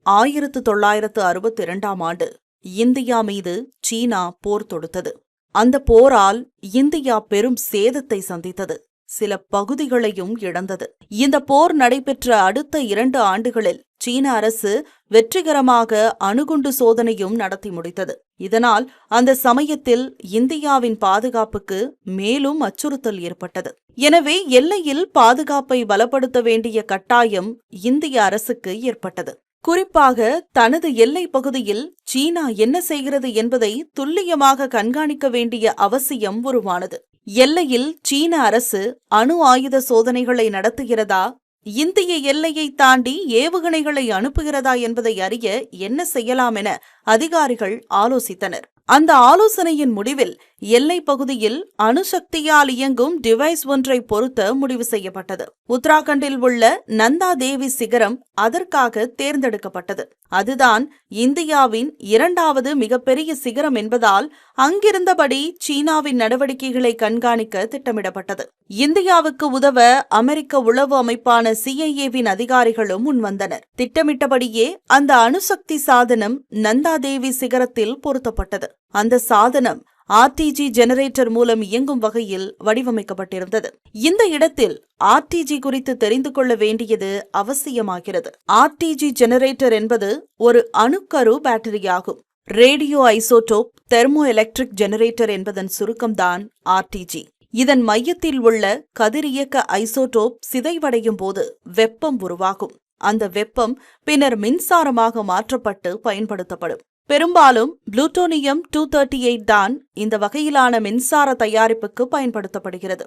1962ஆம் ஆண்டு இந்தியா மீது சீனா போர் தொடுத்தது. அந்த போரால் இந்தியா பெரும் சேதத்தை சந்தித்தது. சில பகுதிகளையும் இழந்தது. இந்த போர் நடைபெற்ற அடுத்த 2 ஆண்டுகளில் சீன அரசு வெற்றிகரமாக அணுகுண்டு சோதனையும் நடத்தி முடித்தது. இதனால் அந்த சமயத்தில் இந்தியாவின் பாதுகாப்புக்கு மேலும் அச்சுறுத்தல் ஏற்பட்டது. எனவே எல்லையில் பாதுகாப்பை பலப்படுத்த வேண்டிய கட்டாயம் இந்திய அரசுக்கு ஏற்பட்டது. குறிப்பாக தனது எல்லைப் பகுதியில் சீனா என்ன செய்கிறது என்பதை துல்லியமாக கண்காணிக்க வேண்டிய அவசியம் உருவானது. எல்லையில் சீன அரசு அணு ஆயுத சோதனைகளை நடத்துகிறதா, இந்திய எல்லையை தாண்டி ஏவுகணைகளை அனுப்புகிறதா என்பதை அறிய என்ன செய்யலாம் என அதிகாரிகள் ஆலோசித்தனர். அந்த ஆலோசனையின் முடிவில் எல்லைப் பகுதியில் அணுசக்தியால் இயங்கும் டிவைஸ் ஒன்றை பொருத்த முடிவு செய்யப்பட்டது. உத்தராகண்டில் உள்ள நந்தா தேவி சிகரம் அதற்காக தேர்ந்தெடுக்கப்பட்டது. அதுதான் இந்தியாவின் 2வது மிகப்பெரிய சிகரம் என்பதால் அங்கிருந்தபடி சீனாவின் நடவடிக்கைகளை கண்காணிக்க திட்டமிடப்பட்டது. இந்தியாவுக்கு உதவ அமெரிக்க உளவு அமைப்பான CIA-வின் அதிகாரிகளும் முன்வந்தனர். திட்டமிட்டபடியே அந்த அணுசக்தி சாதனம் நந்தா தேவி சிகரத்தில் பொருத்தப்பட்டது. அந்த சாதனம் RTV ஜெனரேட்டர் மூலம் இயங்கும் வகையில் வடிவமைக்கப்பட்டிருந்தது. இந்த இடத்தில் RTV குறித்து தெரிந்து கொள்ள வேண்டியது அவசியமாகிறது. RTV ஜெனரேட்டர் என்பது ஒரு அணுக்கரு பேட்டரியாகும். Radio isotope thermoelectric generator என்பதன் சுருக்கம்தான் RTV. இதன் மையத்தில் உள்ள கதிரியக்க ஐசோடோப் சிதைவடையும் போது வெப்பம் உருவாகும். அந்த வெப்பம் பின்னர் மின்சாரமாக மாற்றப்பட்டு பயன்படுத்தப்படும். பெரும்பாலும் புளூட்டோனியம் 238 தான் இந்த வகையிலான மின்சார தயாரிப்புக்கு பயன்படுத்தப்படுகிறது.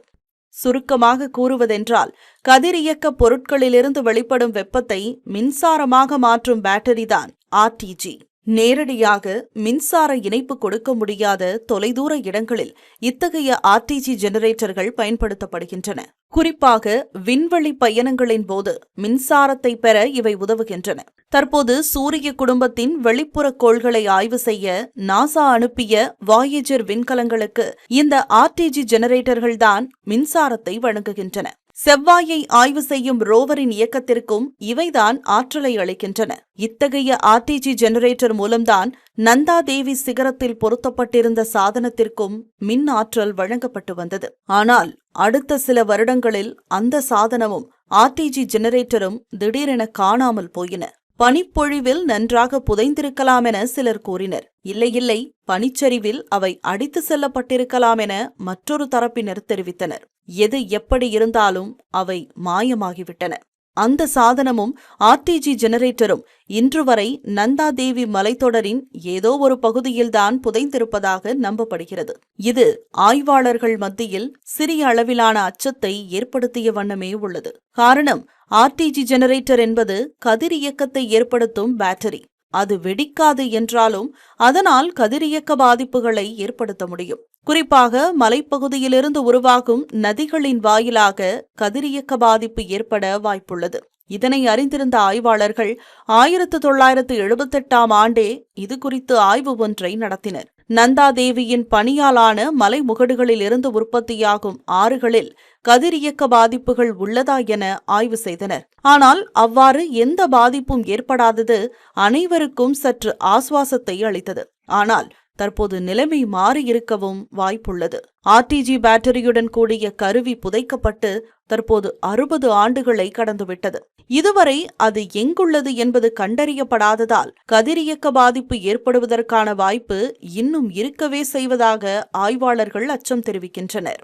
சுருக்கமாக கூறுவதென்றால், கதிரியக்க பொருட்களிலிருந்து வெளிப்படும் வெப்பத்தை மின்சாரமாக மாற்றும் பேட்டரிதான் RTV. நேரடியாக மின்சார இணைப்பு கொடுக்க முடியாத தொலைதூர இடங்களில் இத்தகைய RTV ஜெனரேட்டர்கள் பயன்படுத்தப்படுகின்றன. குறிப்பாக விண்வெளி பயணங்களின் போது மின்சாரத்தை பெற இவை உதவுகின்றன. தற்போது சூரிய குடும்பத்தின் வெளிப்புற கோள்களை ஆய்வு செய்ய நாசா அனுப்பிய வாயேஜர் விண்கலங்களுக்கு இந்த RTV ஜெனரேட்டர்கள்தான் மின்சாரத்தை வழங்குகின்றன. செவ்வாயை ஆய்வு செய்யும் ரோவரின் இயக்கத்திற்கும் இவைதான் ஆற்றலை அளிக்கின்றன. இத்தகைய RTV ஜெனரேட்டர் மூலம்தான் நந்தா தேவி சிகரத்தில் பொருத்தப்பட்டிருந்த சாதனத்திற்கும் மின் ஆற்றல் வழங்கப்பட்டு வந்தது. ஆனால் அடுத்த சில வருடங்களில் அந்த சாதனமும் RTV ஜெனரேட்டரும் திடீரென காணாமல் போயின. பனிப்பொழிவில் நன்றாக புதைந்திருக்கலாம் என சிலர் கூறினர். இல்லை, பனிச்சரிவில் அவை அடித்து செல்லப்பட்டிருக்கலாம் என மற்றொரு தரப்பினர் தெரிவித்தனர். எது எப்படி இருந்தாலும் அவை மாயமாகிவிட்டன. அந்த சாதனமும் RTV ஜெனரேட்டரும் இன்று வரை நந்தா தேவி மலைத்தொடரின் ஏதோ ஒரு பகுதியில்தான் புதைந்திருப்பதாக நம்பப்படுகிறது. இது ஆய்வாளர்கள் மத்தியில் சிறிய அளவிலான அச்சத்தை ஏற்படுத்திய வண்ணமே உள்ளது. காரணம், RTV ஜெனரேட்டர் என்பது கதிரியக்கத்தை ஏற்படுத்தும் பேட்டரி. அது வெடிக்காது என்றாலும் அதனால் கதிரியக்க பாதிப்புகளை ஏற்படுத்த முடியும். குறிப்பாக மலைப்பகுதியிலிருந்து உருவாகும் நதிகளின் வாயிலாக கதிரியக்க பாதிப்பு ஏற்பட வாய்ப்புள்ளது. இதனை அறிந்திருந்த ஆய்வாளர்கள் 1978ஆம் ஆண்டே இது குறித்து ஆய்வு ஒன்றை நடத்தினர். நந்தா தேவியின் பனியாலான மலைமுகடுகளில் இருந்து உற்பத்தியாகும் ஆறுகளில் கதிரியக்க பாதிப்புகள் உள்ளதா என ஆய்வு செய்தனர். ஆனால் அவ்வாறு எந்த பாதிப்பும் ஏற்படாதது அனைவருக்கும் சற்று ஆசுவாசத்தை அளித்தது. ஆனால் தற்போது நிலைமை மாறியிருக்கவும் வாய்ப்புள்ளது. RTV பேட்டரியுடன் கூடிய கருவி புதைக்கப்பட்டு தற்போது 60 ஆண்டுகளை கடந்துவிட்டது. இதுவரை அது எங்குள்ளது என்பது கண்டறியப்படாததால் கதிரியக்க பாதிப்பு ஏற்படுவதற்கான வாய்ப்பு இன்னும் இருக்கவே செய்வதாக ஆய்வாளர்கள் அச்சம் தெரிவிக்கின்றனர்.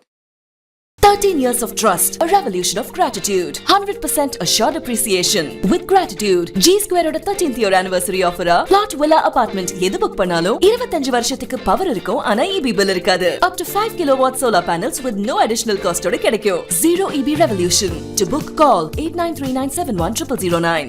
13 years of trust, a revolution of gratitude, 100% assured appreciation. With gratitude, G-Square oda 13th year anniversary offer plot villa apartment எது புக் பண்ணாலும் 25 வருஷத்துக்கு பவர் இருக்கும். ஆனா EB bill இருக்காது. Up to 5 kilowatt solar panels with no additional cost ஓட கிடைக்கும். Zero EB revolution. To book, call 8939710009.